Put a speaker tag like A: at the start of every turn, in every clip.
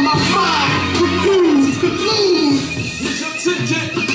A: my mind, confused, could lose. Here's your ticket.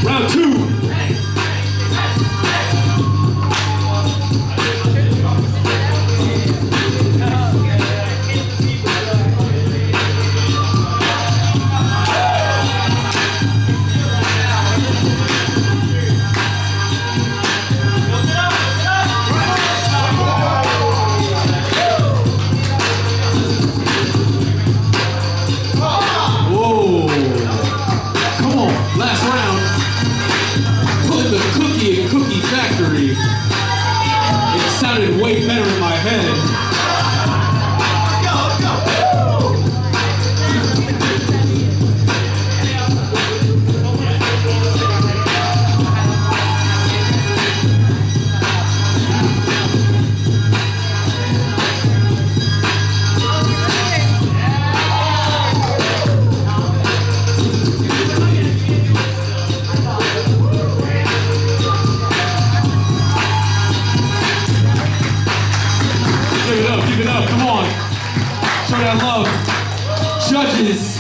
B: Round two.
A: Last round, put the cookie factory. It sounded way better in my head. Give it up, come on. Show that love. Judges,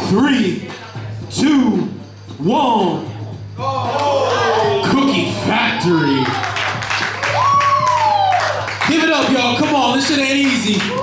A: 3, 2, 1. Cookie Factory. Give it up, y'all. Come on, this shit ain't easy.